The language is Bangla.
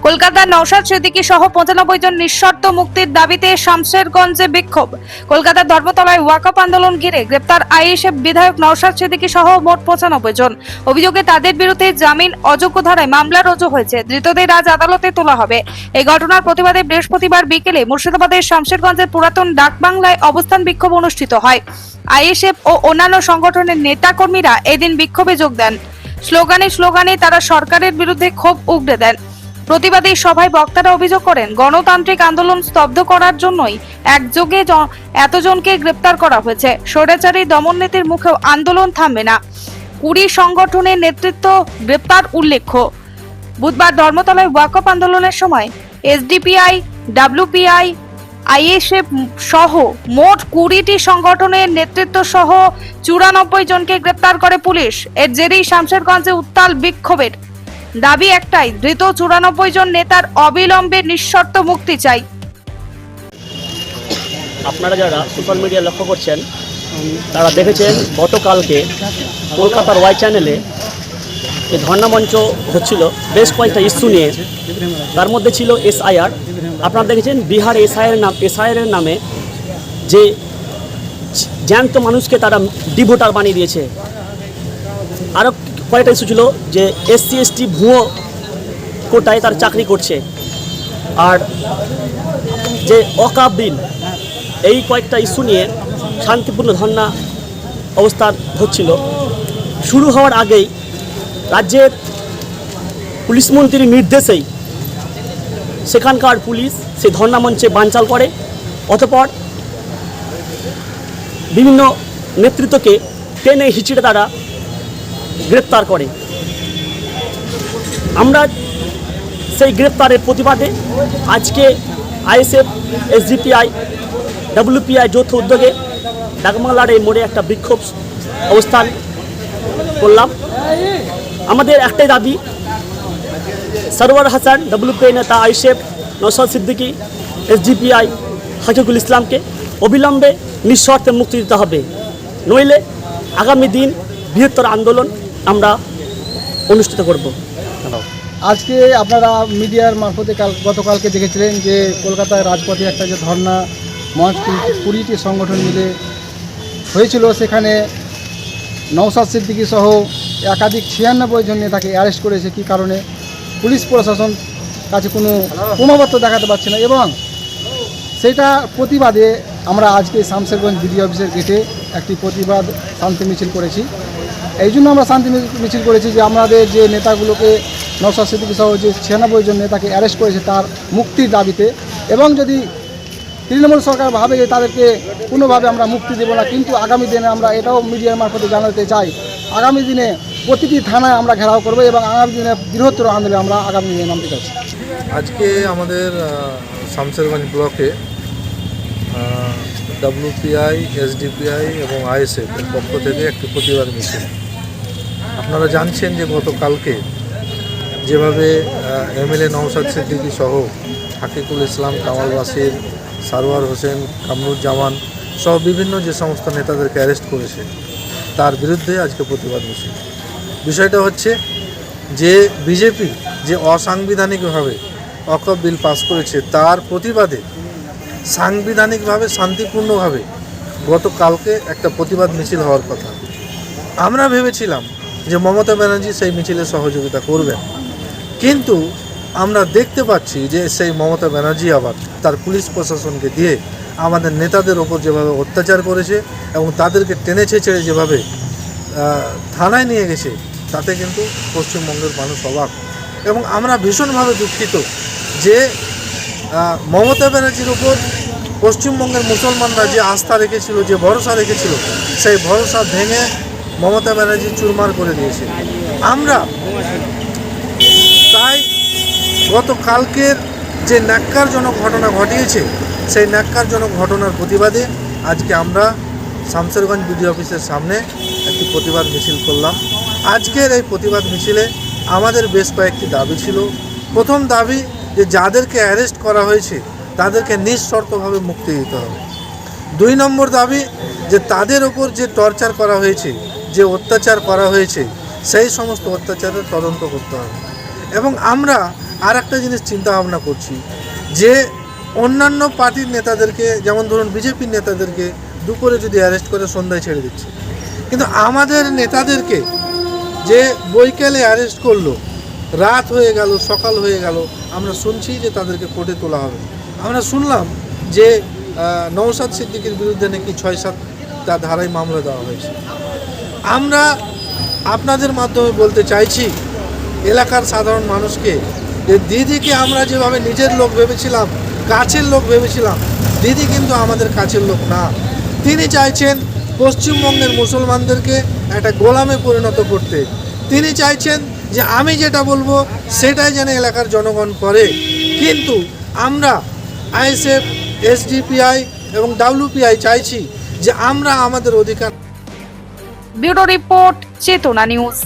কলকাতার নওশাদ সিদ্দিকী সহ 95 জন নিঃশর্ত মুক্তির দাবিতে শামশেরগঞ্জে বিক্ষোভ। কলকাতার ধর্মতলায় ওয়াকফ আন্দোলন ঘিরে গ্রেপ্তার আইএসএফ বিধায়ক নওশাদ সিদ্দিকী সহ মোট 95 জন। অভিযোগে তাদের বিরুদ্ধে জামিন অযোগ্য ধারায় মামলা রুজু হয়েছে। ধৃতদের আজ আদালতে তোলা হবে। এই ঘটনার প্রতিবাদে বৃহস্পতিবার বিকেলে মুর্শিদাবাদের শামশেরগঞ্জের পুরাতন ডাকবাংলায় অবস্থান বিক্ষোভ অনুষ্ঠিত হয়। আইএসএফ ও অন্যান্য সংগঠনের নেতাকর্মীরা এদিন বিক্ষোভে যোগ দেন। স্লোগানে তারা সরকারের বিরুদ্ধে ক্ষোভ উগরে দেন। প্রতিবাদী সভায় বক্তারা অভিযোগ করেন, গণতান্ত্রিক আন্দোলন স্তব্ধ করার জন্যই একযোগে এতজনকে গ্রেপ্তার করা হয়েছে। স্বৈরাচারী দমননীতির মুখেও আন্দোলন থামবে না। 20 সংগঠনের নেতৃত্ব গ্রেপ্তার উল্লেখ্য। বুধবার ধর্মতলায় ওয়াকফ আন্দোলনের সময় এসডিপিআই, ডাব্লিউপিআই, আইএসএফ সহ মোট 20টি সংগঠনের নেতৃত্ব সহ 94 জনকে গ্রেপ্তার করে পুলিশ। এর জেরেই শামশেরগঞ্জে উত্তাল বিক্ষোভের। দাবি একটাই, ধৃত 94 জন নেতার অবিলম্বে নিঃশর্ত মুক্তি চাই। আপনারা যারা সোশ্যাল মিডিয়া লক্ষ্য করছেন তারা দেখেছেন গতকালকে কলকাতার ওয়াই চ্যানেলে যে ধর্ণা মঞ্চ হচ্ছিল বেশ কয়েকটা ইস্যু নিয়ে, তার মধ্যে ছিল এসআইআর। আপনারা দেখেছেন বিহার এসআইআর নামে যে জ্যান্ত মানুষকে তারা ডিভোটার বানিয়ে দিয়েছে। আরও কয়েকটা ইস্যু ছিল যে এসসি এসটি ভুয়ো কোটায় তার চাকরি করছে, আর যে ওয়াকফ বিল, এই কয়েকটা ইস্যু নিয়ে শান্তিপূর্ণ ধর্ণা অবস্থান হচ্ছিল। শুরু হওয়ার আগেই রাজ্যের পুলিশ মন্ত্রীর নির্দেশেই সেখানকার পুলিশ সেই ধর্ণা মঞ্চে বানচাল করে, অতঃপর বিভিন্ন নেতৃত্বকে টেনে হিঁচড়ে তারা গ্রেপ্তার করে। আমরা সেই গ্রেপ্তারের প্রতিবাদে আজকে আইএসএফ, এসডিপিআই, ডাব্লিউপিআই যৌথ উদ্যোগে ডাকবাংলার এই মোড়ে একটা বিক্ষোভ অবস্থান করলাম। আমাদের একটাই দাবি, সরওয়ার হাসান, ডাব্লিউপিআই নেতা, আইএসএফ নওশাদ সিদ্দিকী, এসডিপিআই হাকিকুল ইসলামকে অবিলম্বে নিঃশর্তে মুক্তি দিতে হবে, নইলে আগামী দিন বৃহত্তর আন্দোলন আমরা অনুষ্ঠিত করব। আজকে আপনারা মিডিয়ার মারফতে গতকালকে দেখেছিলেন যে কলকাতায় রাজপথে একটা যে ধর্ণা মঞ্চ 20টি সংগঠন মিলে হয়েছিল, সেখানে নওশাদ সিদ্দিকী সহ একাধিক 96 জন নেতাকে অ্যারেস্ট করেছে। কী কারণে? পুলিশ প্রশাসন কাছে কোনো প্রমাণপত্র দেখাতে পারছে না, এবং সেটা প্রতিবাদে আমরা আজকে শামশেরগঞ্জ বিডিও অফিসের গেটে একটি প্রতিবাদ শান্তি মিছিল করেছি। এই জন্য আমরা শান্তি মিছিল করেছি যে আমাদের যে নেতাগুলোকে নওশাদ সিদ্দিকী সহ যে 96 জন নেতাকে অ্যারেস্ট করেছে তার মুক্তির দাবিতে, এবং যদি তৃণমূল সরকার ভাবে যে তাদেরকে কোনোভাবে আমরা মুক্তি দেব না, কিন্তু আগামী দিনে আমরা এটাও মিডিয়ার মারফতে জানাতে চাই, আগামী দিনে প্রতিটি থানায় আমরা ঘেরাও করব এবং আগামী দিনে বৃহত্তর আন্দোলনে আমরা আগামী দিনে নামতে চাচ্ছি। আজকে আমাদের শামশেরগঞ্জ ব্লকে ডাব্লিউপিআই, এসডিপিআই এবং আইএসএফ এর পক্ষ থেকে একটি প্রতিবাদ মিছিল। আপনারা জানছেন যে গতকালকে যেভাবে এমএলএ নওশাদ সিদ্দিকী সহ হাকিকুল ইসলাম, কামাল বাসির, সারওয়ার হোসেন, কামরুজ্জামান সহ বিভিন্ন যে সমস্ত নেতাদেরকে অ্যারেস্ট করেছে তার বিরুদ্ধে আজকে প্রতিবাদ মিছিল। বিষয়টা হচ্ছে যে বিজেপি যে অসাংবিধানিকভাবে ওয়াকফ বিল পাস করেছে তার প্রতিবাদে সাংবিধানিকভাবে শান্তিপূর্ণভাবে গতকালকে একটা প্রতিবাদ মিছিল হওয়ার কথা। আমরা ভেবেছিলাম যে মমতা ব্যানার্জি সেই মিছিলে সহযোগিতা করবেন, কিন্তু আমরা দেখতে পাচ্ছি যে সেই মমতা ব্যানার্জি আবার তার পুলিশ প্রশাসনকে দিয়ে আমাদের নেতাদের ওপর যেভাবে অত্যাচার করেছে এবং তাদেরকে টেনেছে ছেড়ে যেভাবে থানায় নিয়ে গেছে, তাতে কিন্তু পশ্চিমবঙ্গের মানুষ অবাক। এবং আমরা ভীষণভাবে দুঃখিত যে মমতা ব্যানার্জির উপর পশ্চিমবঙ্গের মুসলমানরা যে আস্থা রেখেছিল, যে ভরসা রেখেছিল, সেই ভরসা ভেঙে মমতা ব্যানার্জি চুরমার করে দিয়েছে। আমরা তাই গতকালকের যে ন্যাক্কারজনক ঘটনা ঘটিয়েছে সেই ন্যাক্কারজনক ঘটনার প্রতিবাদে আজকে আমরা শামশেরগঞ্জ বিডিও অফিসের সামনে একটি প্রতিবাদ মিছিল করলাম। আজকের এই প্রতিবাদ মিছিলে আমাদের বেশ কয়েকটি দাবি ছিল। প্রথম দাবি যে যাদেরকে অ্যারেস্ট করা হয়েছে তাদেরকে নিঃশর্তভাবে মুক্তি দিতে হবে। 2 নম্বর দাবি যে তাদের ওপর যে টর্চার করা হয়েছে, যে অত্যাচার করা হয়েছে সেই সমস্ত অত্যাচারের তদন্ত করতে হবে। এবং আমরা আর একটা জিনিস চিন্তা ভাবনা করছি যে অন্যান্য পার্টির নেতাদেরকে, যেমন ধরুন বিজেপির নেতাদেরকে দুপুরে যদি অ্যারেস্ট করে সন্ধ্যায় ছেড়ে দিচ্ছে, কিন্তু আমাদের নেতাদেরকে যে বৈকালে অ্যারেস্ট করলো, রাত হয়ে গেল, সকাল হয়ে গেল, আমরা শুনছি যে তাদেরকে কোর্টে তোলা হবে। আমরা শুনলাম যে নওশাদ সিদ্দিকীর বিরুদ্ধে নাকি 6-7টা ধারায় মামলা দেওয়া হয়েছে। আমরা আপনাদের মাধ্যমে বলতে চাইছি এলাকার সাধারণ মানুষকে যে দিদিকে আমরা যেভাবে নিজের লোক ভেবেছিলাম, কাছের লোক ভেবেছিলাম, দিদি কিন্তু আমাদের কাছের লোক না। তিনি চাইছেন পশ্চিমবঙ্গের মুসলমানদেরকে একটা গোলামে পরিণত করতে। তিনি চাইছেন যে আমি যেটা বলবো সেটাই যেন এলাকার জনগণ করে। কিন্তু আমরা আইএসএফ, এসডিপিআই এবং ডাব্লিউপিআই চাইছি যে আমরা আমাদের অধিকার। ব্যুরো রিপোর্ট, চেতনা নিউজ।